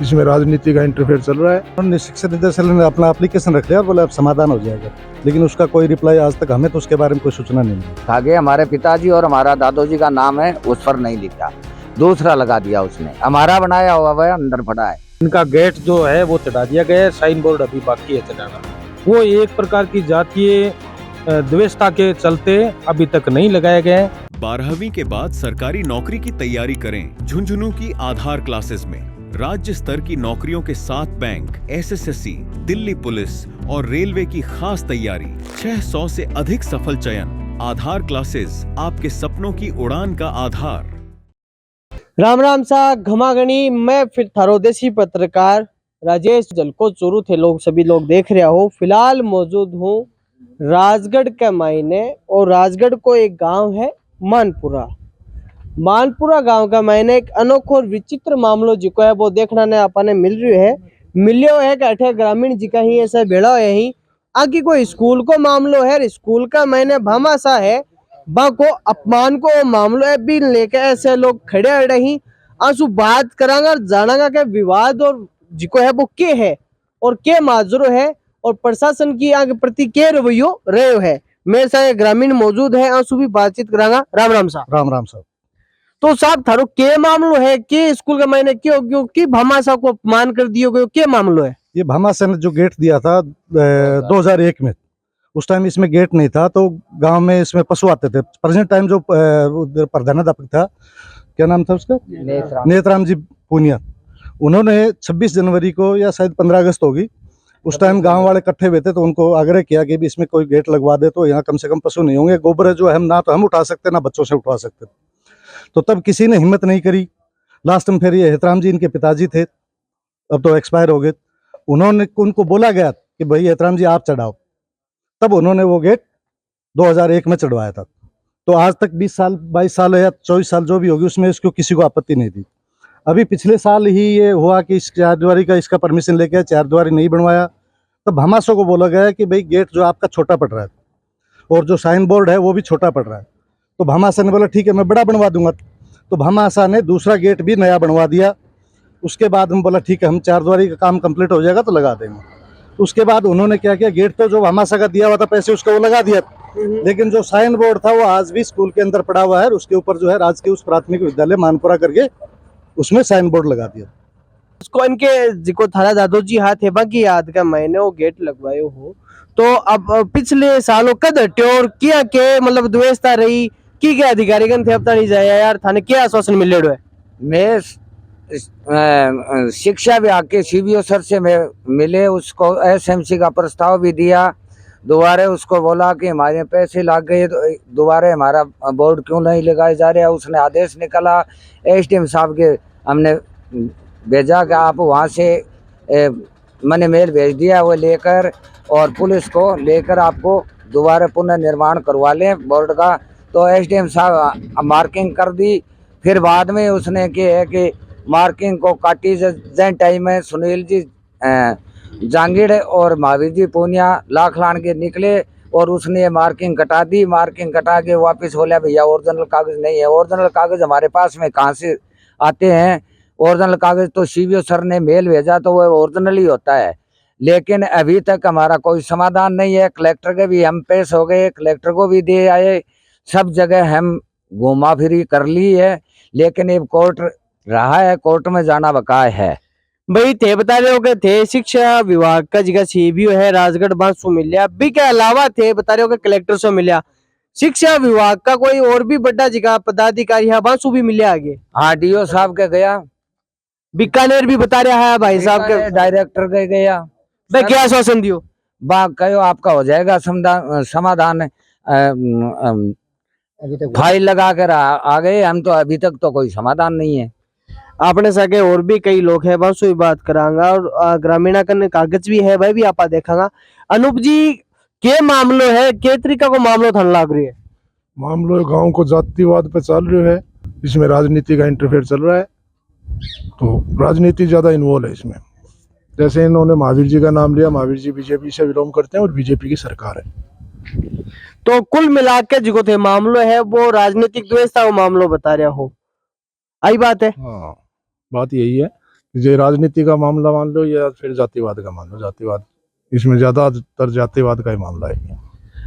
इसमें राजनीति का इंटरफेयर चल रहा है। उन्होंने शिक्षा निदेशालय ने अपना एप्लीकेशन रख लिया और बोले अब समाधान हो जाएगा, लेकिन उसका कोई रिप्लाई आज तक हमें तो उसके बारे में कोई सूचना नहीं मिली। आगे हमारे पिताजी और हमारा दादोजी का नाम है, उस पर नहीं लिखा, दूसरा लगा दिया उसने। हमारा बनाया हुआ वह अंदर पड़ा है। इनका गेट जो है वो चढ़ा दिया गया है, साइन बोर्ड अभी बाकी है चढ़ाना। वो एक प्रकार की जातीय द्वेषता के चलते अभी तक नहीं लगाए गए। 12वीं के बाद सरकारी नौकरी की तैयारी करें झुंझुनू की आधार क्लासेस में। राज्य स्तर की नौकरियों के साथ बैंक, एसएससी, दिल्ली पुलिस और रेलवे की खास तैयारी। 600 से अधिक सफल चयन। आधार क्लासेस, आपके सपनों की उड़ान का आधार। राम राम सा घमागणी। मैं फिर थारो देसी पत्रकार राजेश जलको चोरू थे लोग सभी लोग देख रहे हो। फिलहाल मौजूद हूँ राजगढ़ के मायने, और राजगढ़ को एक गांव है मानपुरा। मानपुरा गांव का मायने एक अनोखो और विचित्र मामलो जिको है वो देखना ने अपने मिलियो है कि अठे ग्रामीण जी का ही ऐसा भेड़ा है ही आगे कोई स्कूल को मामलो है। स्कूल का मायने भामाशा है को अपमान को मामलो है भी लेके ऐसे लोग खड़े अड़े ही आंसू बात करांगा जानागा के विवाद और जिको है वो के है और के माजरो है और प्रशासन की आगे प्रति के रवैयो रहे है। मेरे साथ ग्रामीण मौजूद है, आंसू भी बातचीत करांगा। राम राम साहब। राम राम साहब। तो साहब थारो के मामलो है के स्कूल का मैंने क्यों की भामाशा को अपमान कर दियो गयो, के मामलो है? ये भामाशा ने जो गेट दिया था 2001 में, उस टाइम इसमें गेट नहीं था, तो गांव में इसमें पशु आते थे। प्रेजेंट टाइम जो प्रधानाध्यापक था, क्या नाम था उसका? नेतराम जी पूनिया। उन्होंने 26 जनवरी को या शायद 15 अगस्त होगी, उस टाइम गांव वाले इकट्ठे हुए थे, तो उनको आग्रह किया कि भी इसमें कोई गेट लगवा दे तो यहाँ कम से कम पशु नहीं होंगे। गोबर जो है ना तो हम उठा सकते ना बच्चों से उठवा सकते। तो तब किसी ने हिम्मत नहीं करी। लास्ट में फिर ये हेतराम जी इनके पिताजी थे, अब तो एक्सपायर हो गए, उनको बोला गया कि भाई हेतराम जी आप चढ़ाओ। तब उन्होंने वो गेट 2001 में चढ़वाया था। तो आज तक 20 साल 22 साल या 24 साल जो भी होगी उसमें इसको किसी को आपत्ति नहीं थी। अभी पिछले साल ही ये हुआ कि इस 4 दीवारी का इसका परमिशन लेके 4 दीवारी नहीं बनवाया। तब भामाशा को बोला गया कि भाई गेट जो आपका छोटा पड़ रहा है और जो साइन बोर्ड है वो भी छोटा पड़ रहा है। तो भामाशा ने बोला ठीक है मैं बड़ा बनवा दूंगा। तो भामाशा ने दूसरा गेट भी नया बनवा दिया। उसके बाद हम बोला ठीक है हम 4 दीवारी का काम कंप्लीट हो जाएगा तो लगा देंगे। उसके बाद उन्होंने क्या किया, गेट तो जो भामाशा का दिया हुआ था पैसे उसका वो लगा दिया, लेकिन जो साइन बोर्ड था वो आज भी स्कूल के अंदर पड़ा हुआ है। उसके ऊपर जो है राजकीय उस प्राथमिक विद्यालय मानपुरा करके उसमें साइन बोर्ड लगा दिया। उसको इनके जिको थारा दादोजी हाथ है बाकी याद का मैंने वो गेट लगवायो हो। तो अब पिछले सालों कद हट्यो और क्या के मतलब द्वेषता रही की क्या अधिकारीगण थे अब तक नहीं जाया यार, थाने क्या आश्वासन मिलेड़ो है? मैं शिक्षा विभाग के सीबीओ सर से मैं मिले, उसको एसएमसी का प्रस्ताव भी दिया। दोबारा उसको बोला कि हमारे पैसे लग गए तो दोबारा हमारा बोर्ड क्यों नहीं लगाए जा रहे हैं। उसने आदेश निकाला एसडीएम साहब के, हमने भेजा कि आप वहाँ से मैंने मेल भेज दिया वो लेकर, और पुलिस को लेकर आपको दोबारा पुनर्निर्माण करवा लें बोर्ड का। तो एसडीएम साहब मार्किंग कर दी। फिर बाद में उसने है कि मार्किंग को काटी जैन टाइम में सुनील जी जांगीड़ और महावीर जी पूनिया लाख लान के निकले और उसने मार्किंग कटा दी। मार्किंग कटा के वापस बोला भैया ओरिजिनल कागज नहीं है। ओरिजिनल कागज हमारे पास में कहाँ से आते हैं? ओरिजिनल कागज तो सीबीओ सर ने मेल भेजा तो वो ओरिजिनल ही होता है, लेकिन अभी तक हमारा कोई समाधान नहीं है। कलेक्टर के भी हम पेश हो गए, कलेक्टर को भी दे आए, सब जगह हम घुमा फिरी कर ली है, लेकिन अब कोर्ट रहा है, कोर्ट में जाना बकाया है। भाई थे बता रहे हो कि थे शिक्षा विभाग का जिका सीबीओ है राजगढ़ बांसु मिलिया भी के अलावा थे बता रहे हो कि कलेक्टर से मिला। शिक्षा विभाग का कोई और भी बड़ा जिका पदाधिकारी है बांसु भी मिले आगे? हाँ डीओ साहब के गया, बीकानेर भी बता रहा है भाई साहब के डायरेक्टर के गया। भाई क्या आश्वासन दियो? बाग कहो आपका हो जाएगा समाधान। फाइल लगा कर आ गए हम, तो अभी तक तो कोई समाधान नहीं है। आपने सके और भी कई लोग है बस वही बात करांगा और ग्रामीणा कने कागज भी है भाई भी आपा देखांगा। अनूप जी के मामलो है, के तरीका को मामलो थन लाग रही है? मामलो गांव को जातिवाद पे चल रहा है, इसमें राजनीति का इंटरफेयर चल रहा है। तो राजनीति ज्यादा इन्वॉल्व है इसमें। जैसे इन्होंने महावीर जी का नाम लिया, महावीर जी बीजेपी से बिलोंग करते हैं और बीजेपी की सरकार है। तो कुल मिला के जिको थे मामलो है वो राजनीतिक द्वेषता वो मामलो बता रहा हो, आई बात है। हाँ बात यही है ये राजनीति का मामला मान लो या फिर जातिवाद का मान लो, जातिवाद इसमें ज्यादातर जातिवाद का ही मामला है।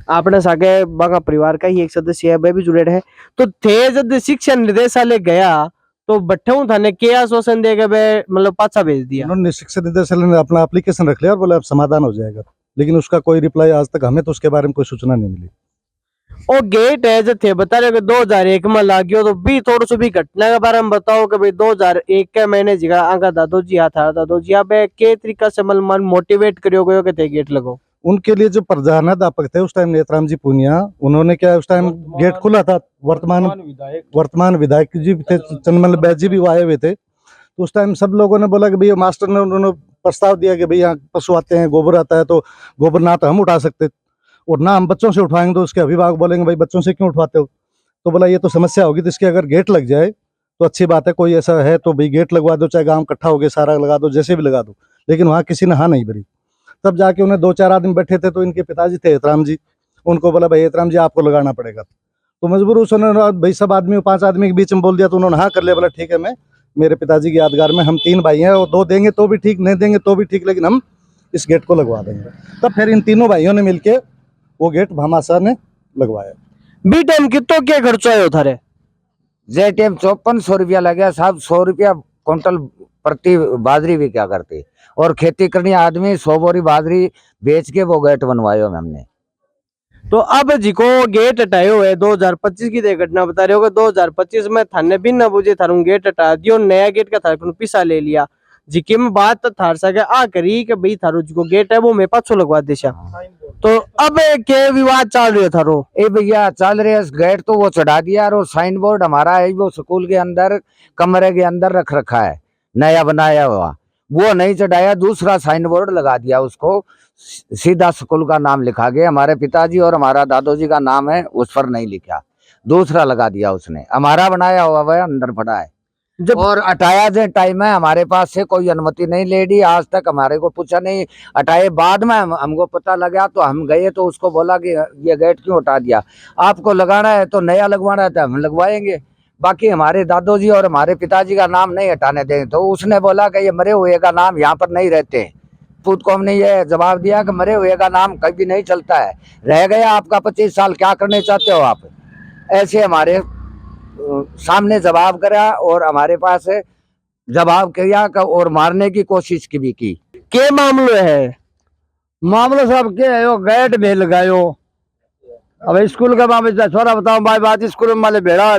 आपने सागे बागा परिवार का ही एक सदस्य है, वह भी जुड़े रहे। तो थे जब शिक्षा निर्देशालय गया तो बट्ठे थाने के आश्वासन देगा वे मतलब पाछा भेज दिया। उन्होंने शिक्षा निदेशालय ने अपना एप्लीकेशन रख लिया और बोले अब समाधान हो जाएगा, लेकिन उसका कोई रिप्लाई आज तक हमें तो उसके बारे में कोई सूचना नहीं मिली। और गेट है जो थे बता रहे हो कि 2001 में लाग्यो, तो भी थोड़ा सा भी घटना के बारे में बताओ कि भाई 2001 के महीने जगह आगा दादोजी था दादोजी आप के तरीका से मन मोटिवेट करियो गयो कि थे गेट लगो। उनके लिए जो प्रधानाध्यापक थे उस टाइम नेत्राम जी पूनिया, उन्होंने क्या उस टाइम गेट खुला था, वर्तमान विधायक जी भी थे, चंदमल बैद जी भी वो आए हुए थे। तो उस टाइम सब लोगों ने बोला कि भैया मास्टर ने उन्होंने प्रस्ताव दिया कि भाई यहाँ पशु आते हैं, गोबर आता है, तो गोबर ना तो हम उठा सकते और ना हम बच्चों से उठवाएंगे। तो उसके अभिभावक बोलेंगे भाई बच्चों से क्यों उठवाते हो, तो बोला ये तो समस्या होगी, तो इसकी अगर गेट लग जाए तो अच्छी बात है, कोई ऐसा है तो भाई गेट लगवा दो, चाहे गाँव इकट्ठा हो गए सारा लगा दो, जैसे भी लगा दो। लेकिन वहाँ किसी ने हाँ नहीं भरी। तब जाके उन्हें 2-4 आदमी बैठे थे, तो इनके पिताजी थे एतराम जी, उनको बोला भाई एतराम जी आपको लगाना पड़ेगा। तो मजबूर उन्होंने भाई सब आदमी 5 आदमी के बीच में बोल दिया, तो उन्होंने हाँ कर लिया। बोला ठीक है, मैं मेरे पिताजी की यादगार में हम 3 भाई हैं और 2 देंगे तो भी ठीक, नहीं देंगे तो भी ठीक, लेकिन हम इस गेट को लगवा देंगे। तब फिर इन तीनों भाइयों ने मिलके वो गेट भामाशाह ने लगवाया। बी टाइम कितो क्या खर्चा आयो थारे? जे टाइम 5400 रुपया लगे साहब, 100 रुपया क्विंटल प्रति बाजरी भी क्या करती, और खेती करनी आदमी 100 बोरी बाजरी बेच के वो गेट बनवायो हमने। तो अब जिको गेट हटायो है 2025 की दे घटना बता रहे हो कि 2025 में थाने भी न बुझे थारू गेट हटा दियो, नया गेट का थारू पिसा ले लिया, जिके में बात थार सके आ करी कि भाई थारू जिको गेट है वो मैं पाछो लगवा देशा। तो अब के विवाद चल रहे थारो? ए भैया चल रहे गेट तो वो चढ़ा दिया, और साइन बोर्ड हमारा है वो स्कूल के अंदर कमरे के अंदर रख रखा है, नया बनाया हुआ, वो नहीं चढ़ाया, दूसरा साइन बोर्ड लगा दिया, उसको सीधा स्कूल का नाम लिखा गया, हमारे पिताजी और हमारा दादोजी का नाम है उस पर नहीं लिखा, दूसरा लगा दिया उसने, हमारा बनाया हुआ वह अंदर पड़ा है। जब और हटाया जो टाइम है हमारे पास से कोई अनुमति नहीं ले दी, आज तक हमारे को पूछा नहीं, हटाए बाद में हमको पता लगा तो हम गए, तो उसको बोला कि ये गेट क्यों हटा दिया, आपको लगाना है तो नया लगवाना है तो हम लगवाएंगे, बाकी हमारे दादोजी और हमारे पिताजी का नाम नहीं हटाने देंगे। तो उसने बोला कि ये मरे हुए का नाम यहाँ पर नहीं रहते। पूत को हमने ये जवाब दिया कि मरे हुए का नाम कभी नहीं चलता है, रह गया आपका 25 साल, क्या करने चाहते हो आप, ऐसे हमारे सामने जवाब करा और हमारे पास जवाब किया और मारने की कोशिश की भी की। के मामलो है? मामलो साहब के है, गेट में लगायो। अब स्कूल का मामला छोरा बताओ भाई, बात स्कूल में माले भेड़ा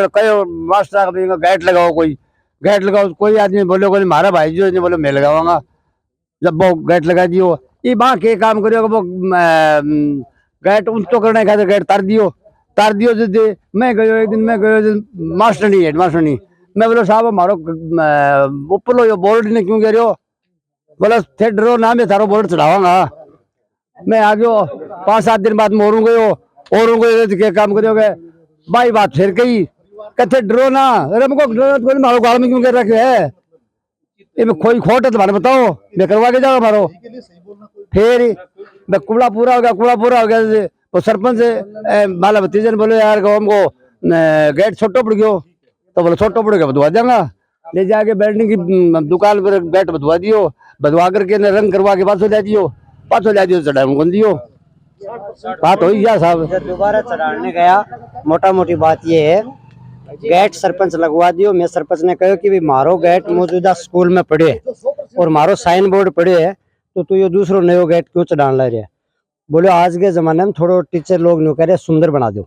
कहो मास्टर का गेट लगाओ, कोई गेट लगाओ, कोई आदमी बोले कोई हमारा भाई जो नहीं बोले मैं लगाऊंगा, जब वो गेट लगा दियो ये वहाँ के काम करियो, वो गेट उनको करने का गेट तार दियो जो मैं गयो एक दिन, मैं गयो मास्टर नहीं, हेड मास्टर नहीं, मैं बोलो साहब हमारो ऊपर लो बोर्ड ने क्यों कह रहे हो, बोला थे डरो ना मैं थारो बोर्ड चढ़ावांगा। मैं आ गयो 5-7 दिन बाद मोरू गयो और के काम करियोगे भाई, बात फिर कही कहते डरो ना, अरे हमको डरो मारो गाल में क्यों कर रखे है, ये में कोई खोट है तुम्हारे बताओ, मैं करवा के जाऊंगा मारो। फिर मैं कुड़ा पूरा हो गया, वो सरपंच माला भतीजे ने बोले यार हमको गेट छोटो पड़ गयो, तो बोले छोटो पड़ गया बधवा देंगा, ले जाके बिल्डिंग की दुकान पर गेट बधवा दियो, बधवा करके रंग करवा के पाछो ले दियो चढ़ा दियो, बात हो गया साहब। दोबारा चढ़ाने गया, मोटा मोटी बात ये है गेट सरपंच लगवा दियो। मैं सरपंच ने कहो कि भाई मारो गेट मौजूदा स्कूल में पड़े और मारो साइन बोर्ड पड़े है, तो तू ये दूसरो नयो गेट क्यों चढ़ाने ला रहा है। बोले आज के जमाने में थोड़ो टीचर लोग न्यू कह रहे सुंदर बना दो,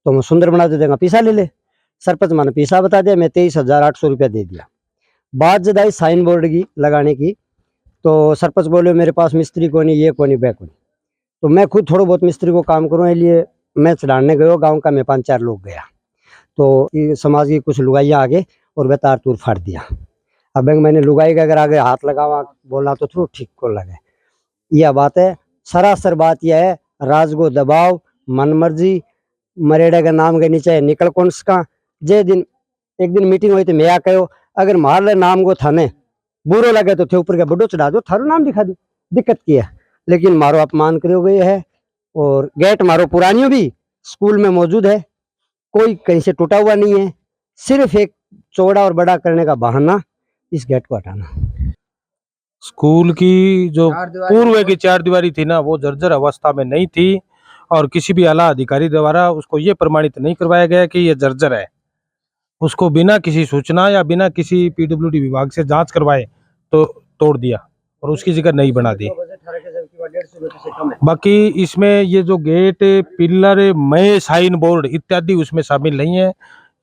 तो मैं सुंदर बना दे देंगे, पैसा ले ले। सरपंच माने पैसा बता दिया, मैं 23,800 रुपया दे दिया। बात जब आई साइन बोर्ड की लगाने की, तो सरपंच बोले मेरे पास मिस्त्री को नहीं, ये को नहीं, बै को नहीं, तो मैं खुद थोड़ा बहुत मिस्त्री को काम करूँ, इसलिए मैं चढ़ाने गयो, गाँव का मैं 5-4 लोग गया, तो समाज की कुछ लुगाइयाँ आगे और वह तार तूर फाड़ दिया। अब मैंने लुगाई का अगर आगे हाथ लगावा बोला तो थोड़ा ठीक को लगे, यह बात है। सरासर बात यह है राजगो दबाव मनमर्जी मरेड़ा का नाम के नीचे निकल कौन का। जे दिन एक दिन मीटिंग हुई थी, मैं आ कहो अगर मार नाम को थाने बुरो लगे तो थे ऊपर का बड़ो चढ़ा दो, थारो नाम दिखा दो, दिक्कत की है, लेकिन मारो अपमान करो गए है। और गेट मारो पुरानियों भी स्कूल में मौजूद है, कोई कहीं से टूटा हुआ नहीं है, सिर्फ एक चौड़ा और बड़ा करने का बहाना इस गेट को हटाना। स्कूल की जो चारदीवारी पूर्व की चार दीवारी थी ना, वो जर्जर अवस्था में नहीं थी और किसी भी आला अधिकारी द्वारा उसको ये प्रमाणित नहीं करवाया गया कि ये जर्जर है। उसको बिना किसी सूचना या बिना किसी पीडब्ल्यूडी विभाग से जांच करवाए तो तोड़ दिया और उसकी जगह नहीं बना दी। बाकी इसमें ये जो गेट, पिलर, मय, साइन बोर्ड इत्यादि उसमें शामिल नहीं है।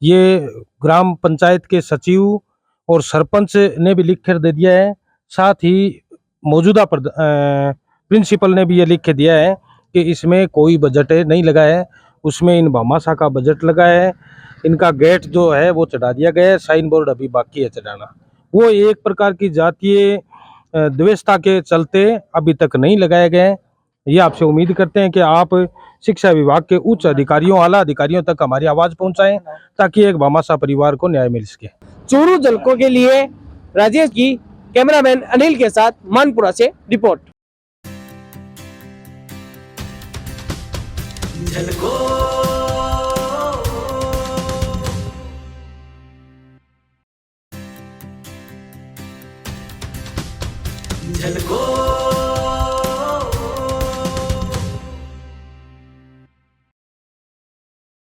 ये ग्राम पंचायत के सचिव और सरपंच ने भी लिख कर दे दिया है। साथ ही मौजूदा प्रिंसिपल ने भी ये लिख के दिया है कि इसमें कोई बजट नहीं लगा है, उसमें इन भामाशाह का बजट लगा है। इनका गेट जो है वो चढ़ा दिया गया है, साइन बोर्ड अभी बाकी है चढ़ाना। वो एक प्रकार की जातीय द्वेषता के चलते अभी तक नहीं लगाए गए। ये आपसे उम्मीद करते हैं कि आप शिक्षा विभाग के उच्च अधिकारियों, आला अधिकारियों तक हमारी आवाज पहुंचाएं ताकि एक भामाशाह परिवार को न्याय मिल सके। चूरू जलको के लिए राजेश की कैमरामैन अनिल के साथ मानपुरा से रिपोर्ट। झलको